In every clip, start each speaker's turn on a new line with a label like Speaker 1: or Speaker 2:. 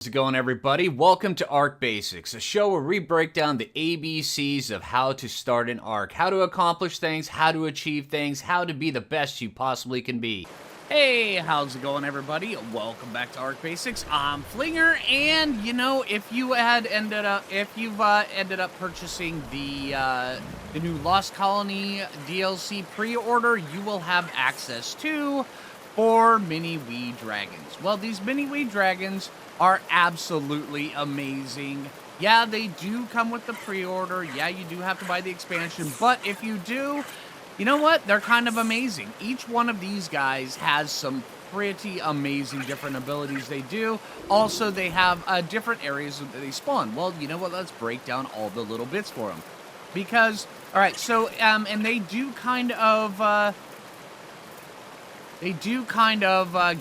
Speaker 1: How's it going, everybody? Welcome to Arc Basics, a show where we break down the ABCs of how to start an arc, how to accomplish things, how to achieve things, how to be the best you possibly can be. Hey, how's it going, everybody? Welcome back to Arc Basics. I'm Phlinger, and if you've ended up purchasing the new Lost Colony DLC pre-order, you will have access to 4 mini wee dragons. Well, these mini wee dragons are absolutely amazing. Yeah, they do come with the pre-order. Yeah, you do have to buy the expansion, but if you do, you know what? They're kind of amazing. Each one of these guys has some pretty amazing different abilities they do. Also, they have different areas that they spawn. Well, you know what? Let's break down all the little bits for them. Because, all right, so, and they do kind of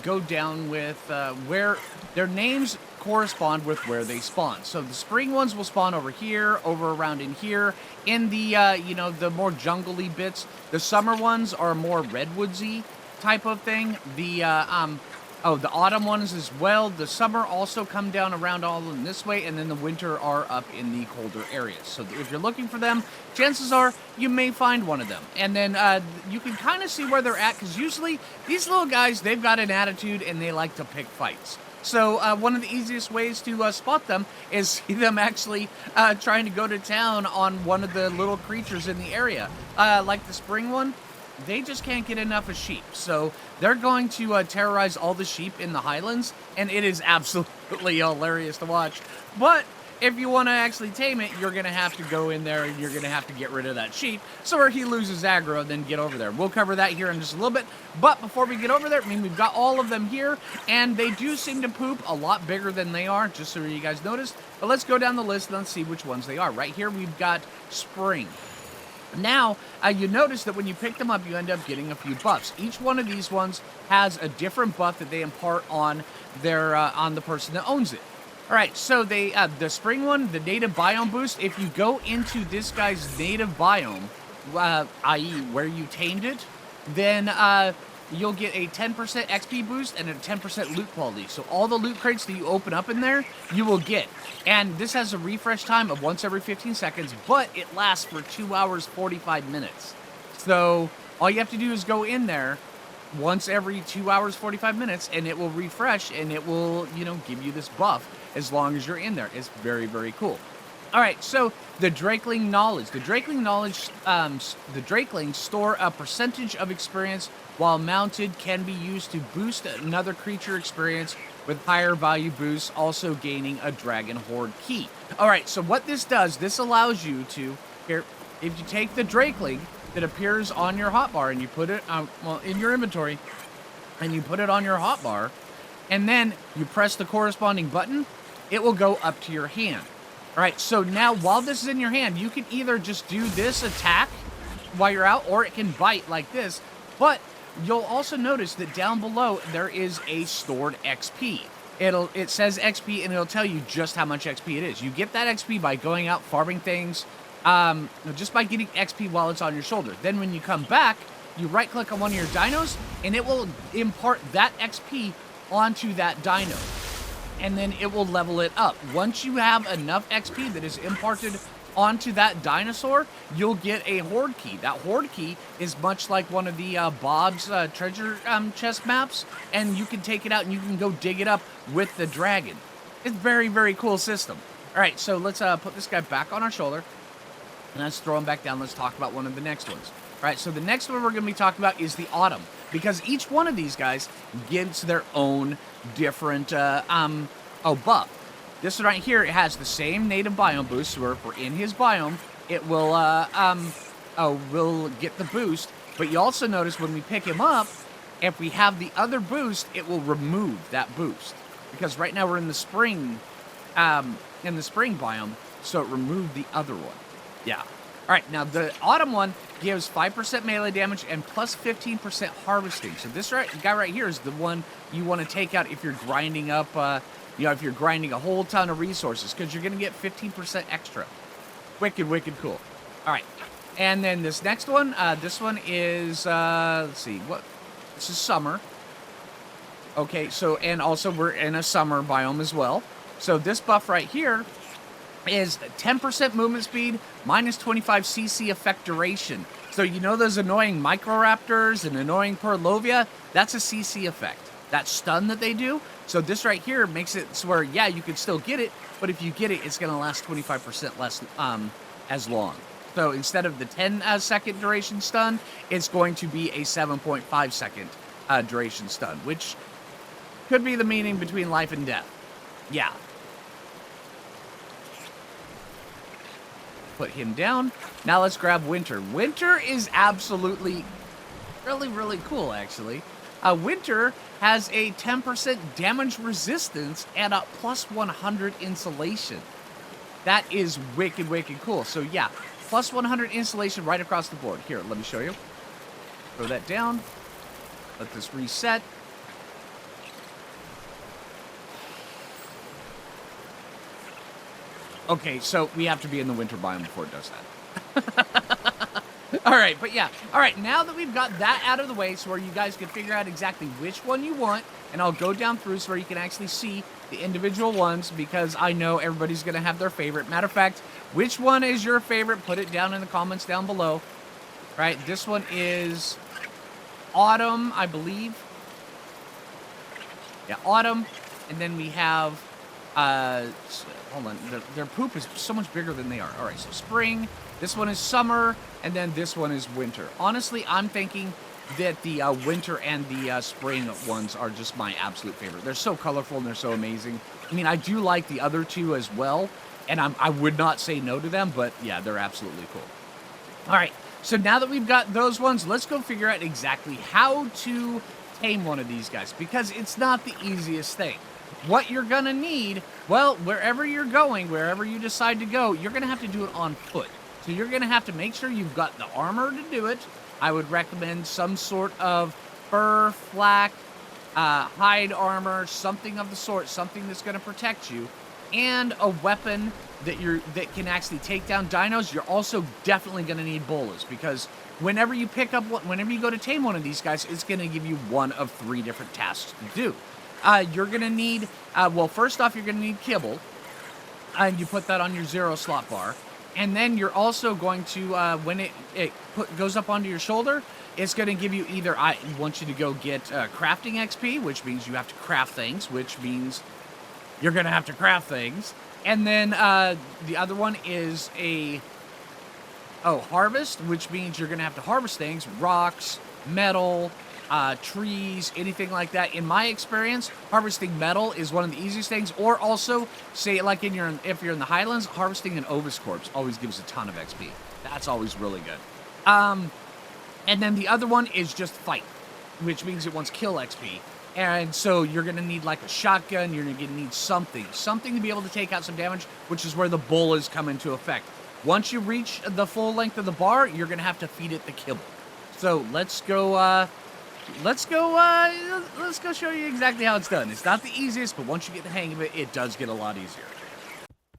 Speaker 1: go down with where their names correspond with where they spawn. So the spring ones will spawn over here, over around in here. In the, the more jungly bits. The summer ones are more redwoodsy type of thing. The autumn ones as well. The summer also come down around all in this way, and then the winter are up in the colder areas. So if you're looking for them, chances are you may find one of them. And then you can kind of see where they're at, because usually these little guys, they've got an attitude and they like to pick fights. So one of the easiest ways to spot them is see them actually trying to go to town on one of the little creatures in the area. Like the spring one, they just can't get enough of sheep. So they're going to terrorize all the sheep in the highlands, and it is absolutely hilarious to watch. But if you want to actually tame it, you're going to have to go in there and you're going to have to get rid of that sheep. So where he loses aggro, then get over there. We'll cover that here in just a little bit. But before we get over there, we've got all of them here, and they do seem to poop a lot bigger than they are, just so you guys noticed. But let's go down the list and let's see which ones they are. Right here, we've got spring. Now, you notice that when you pick them up, you end up getting a few buffs. Each one of these ones has a different buff that they impart on their on the person that owns it. All right, so they the spring one, the native biome boost. If you go into this guy's native biome, i.e., where you tamed it, then you'll get a 10% XP boost and a 10% loot quality. So all the loot crates that you open up in there, you will get. And this has a refresh time of once every 15 seconds, but it lasts for 2 hours, 45 minutes. So all you have to do is go in there once every 2 hours, 45 minutes, and it will refresh, and it will, give you this buff as long as you're in there. It's very, very cool. All right, so the Drakeling knowledge. The Drakelings store a percentage of experience while mounted, can be used to boost another creature experience with higher value boosts, also gaining a Dragon Horde key. All right, so what this does, this allows you to, here, if you take the Drakeling that appears on your hotbar and you put it in your inventory, and you put it on your hotbar, and then you press the corresponding button, it will go up to your hand. All right, so now while this is in your hand, you can either just do this attack while you're out, or it can bite like this. But you'll also notice that down below there is a stored XP. It says XP, and it'll tell you just how much XP it is. You get that XP by going out farming things, just by getting XP while it's on your shoulder. Then when you come back, you right-click on one of your dinos, and it will impart that XP onto that dino. And then it will level it up. Once you have enough XP that is imparted onto that dinosaur, you'll get a Horde key. That Horde key is much like one of the Bob's treasure chest maps, and you can take it out and you can go dig it up with the dragon. It's a very, very cool system. All right, so let's put this guy back on our shoulder, and let's throw him back down. Let's talk about one of the next ones. All right, so the next one we're going to be talking about is the autumn, because each one of these guys gives their own different buff. This one right here, it has the same native biome boost, so if we're in his biome, it will get the boost. But you also notice when we pick him up, if we have the other boost, it will remove that boost, because right now we're in the spring biome, so it removed the other one. Yeah. All right, now the autumn one gives 5% melee damage and plus 15% harvesting. So this guy right here is the one you want to take out if you're grinding up, if you're grinding a whole ton of resources, because you're going to get 15% extra. Wicked, wicked cool. All right, and then this next one, this one is, let's see, this is summer. Okay, so, and also we're in a summer biome as well. So this buff right here is 10% movement speed, minus 25 CC effect duration. So you know those annoying Microraptors and annoying Purlovia? That's a CC effect. That stun that they do. So this right here makes it so where, yeah, you can still get it, but if you get it, it's going to last 25% less as long. So instead of the 10-second duration stun, it's going to be a 7.5-second duration stun, which could be the meaning between life and death. Yeah. Put him down. Now let's grab Winter. Winter is absolutely really, really cool, actually. Winter has a 10% damage resistance and a plus 100 insulation. That is wicked, wicked cool. So yeah, plus 100 insulation right across the board. Here, let me show you. Throw that down. Let this reset. Okay, so we have to be in the winter biome before it does that. All right, but yeah. All right, now that we've got that out of the way, so where you guys can figure out exactly which one you want, and I'll go down through so where you can actually see the individual ones, because I know everybody's going to have their favorite. Matter of fact, which one is your favorite? Put it down in the comments down below. All right, this one is Autumn, I believe. Yeah, Autumn. And then we have... hold on, their poop is so much bigger than they are. All right, so spring, this one is summer, and then this one is winter. Honestly, I'm thinking that the winter and the spring ones are just my absolute favorite. They're so colorful and they're so amazing. I mean, I do like the other two as well, and I would not say no to them, but yeah, they're absolutely cool. All right, so now that we've got those ones, let's go figure out exactly how to tame one of these guys, because it's not the easiest thing. What you're going to need, well, wherever you're going, wherever you decide to go, you're going to have to do it on foot. So you're going to have to make sure you've got the armor to do it. I would recommend some sort of fur, flak, hide armor, something of the sort, something that's going to protect you, and a weapon that can actually take down dinos. You're also definitely going to need bolas, because whenever you go to tame one of these guys, it's going to give you one of 3 different tasks to do. You're going to need, well, first off, you're going to need kibble, and you put that on your 0 slot bar. And then you're also going to, when it goes up onto your shoulder, it's going to give you either, I want you to go get crafting XP, which means you have to craft things, which means you're going to have to craft things. And then the other one is harvest, which means you're going to have to harvest things, rocks, metal, trees, anything like that. In my experience, harvesting metal is one of the easiest things. Or also, say like if you're in the Highlands, harvesting an Ovis corpse always gives a ton of XP. That's always really good. And then the other one is just fight, which means it wants kill XP. And so you're going to need like a shotgun, you're going to need something to be able to take out some damage, which is where the bolas come into effect. Once you reach the full length of the bar, you're going to have to feed it the kibble. So let's go show you exactly how it's done. It's not the easiest, but once you get the hang of it, it does get a lot easier.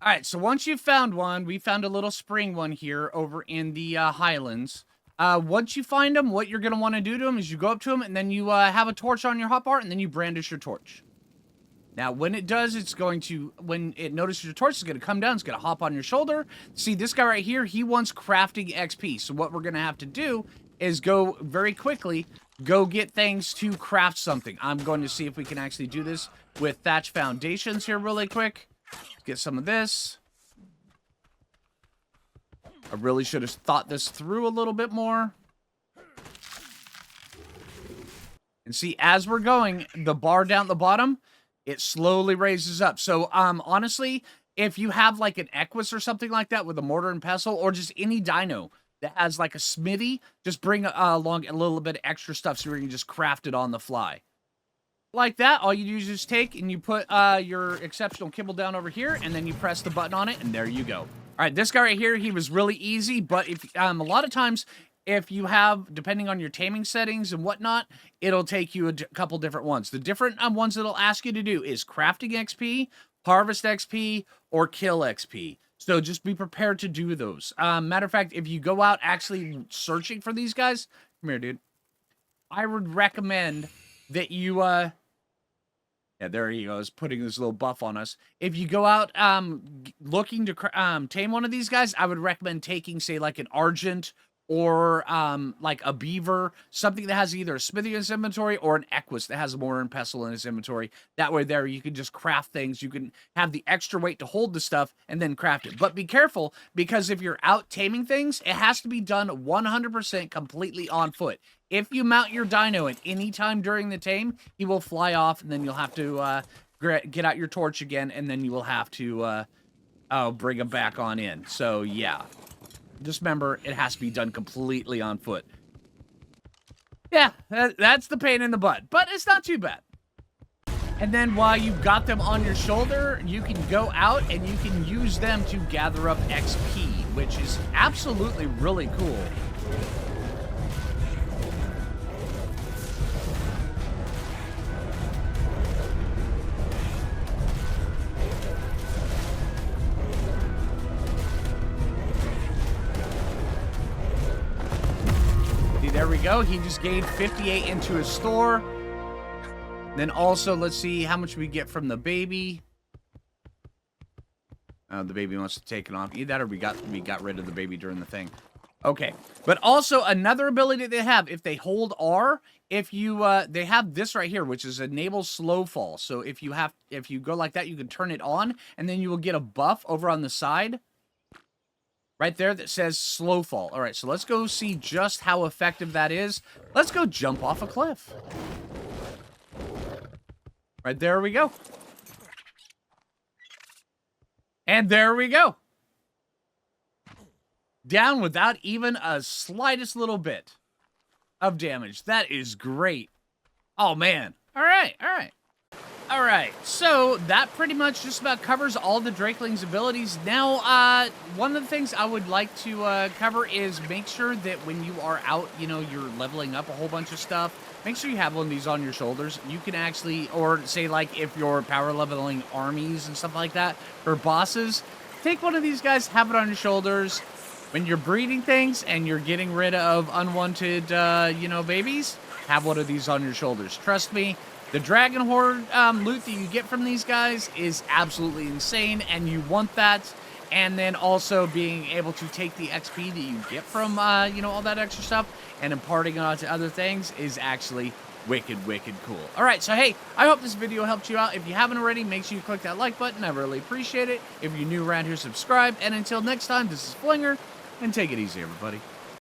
Speaker 1: All right, so once you've found one, we found a little spring one here over in the Highlands. Once you find them, what you're going to want to do to them is you go up to them, and then you have a torch on your hotbar, and then you brandish your torch. Now, when it does, when it notices your torch, it's going to come down, it's going to hop on your shoulder. See, this guy right here, he wants crafting XP. So what we're going to have to do is go very quickly, go get things to craft something. I'm going to see if we can actually do this with thatch foundations here really quick. Get some of this. I really should have thought this through a little bit more. And see, as we're going, the bar down at the bottom, it slowly raises up. So, honestly, if you have like an Equus or something like that with a mortar and pestle, or just any dino that has like a smithy, just bring along a little bit of extra stuff so you can just craft it on the fly. Like that, all you do is just take and you put your exceptional kibble down over here, and then you press the button on it, and there you go. All right, this guy right here, he was really easy, but if a lot of times, if you have, depending on your taming settings and whatnot, it'll take you a couple different ones. The different ones it'll ask you to do is crafting XP, harvest XP, or kill XP. So just be prepared to do those. Matter of fact, if you go out actually searching for these guys, come here, dude. I would recommend that you Yeah, there he goes, putting this little buff on us. If you go out looking to tame one of these guys, I would recommend taking, say, like an Argent or like a Beaver, something that has either a Smithy in its inventory or an Equus that has a Mortar and Pestle in its inventory. That way there you can just craft things. You can have the extra weight to hold the stuff and then craft it. But be careful, because if you're out taming things, it has to be done 100% completely on foot. If you mount your dino at any time during the tame, he will fly off, and then you'll have to get out your torch again, and then you will have to bring him back on in. So, yeah. Just remember, it has to be done completely on foot. Yeah, that's the pain in the butt, but it's not too bad. And then while you've got them on your shoulder, you can go out and you can use them to gather up XP, which is absolutely really cool. There we go. He just gained 58 into his store. Then also, let's see how much we get from the baby. The baby wants to take it off. Either that or we got rid of the baby during the thing. Okay. But also, another ability they have, if they hold R, if you they have this right here, which is enable slow fall. So if you go like that, you can turn it on, and then you will get a buff over on the side. Right there that says slow fall. All right, so let's go see just how effective that is. Let's go jump off a cliff. Right there we go. And there we go. Down without even a slightest little bit of damage. That is great. Oh, man. All right, all right. All right, so that pretty much just about covers all the Drakeling's abilities. Now, one of the things I would like to cover is make sure that when you are out, you know, you're leveling up a whole bunch of stuff, make sure you have one of these on your shoulders. You can actually, or say like if you're power leveling armies and stuff like that, or bosses, take one of these guys, have it on your shoulders. When you're breeding things and you're getting rid of unwanted, you know, babies, have one of these on your shoulders. Trust me. The Dragon Horde loot that you get from these guys is absolutely insane, and you want that. And then also being able to take the XP that you get from, you know, all that extra stuff and imparting it onto other things is actually wicked, wicked cool. All right, so hey, I hope this video helped you out. If you haven't already, make sure you click that like button. I really appreciate it. If you're new around here, subscribe. And until next time, this is Phlinger, and take it easy, everybody.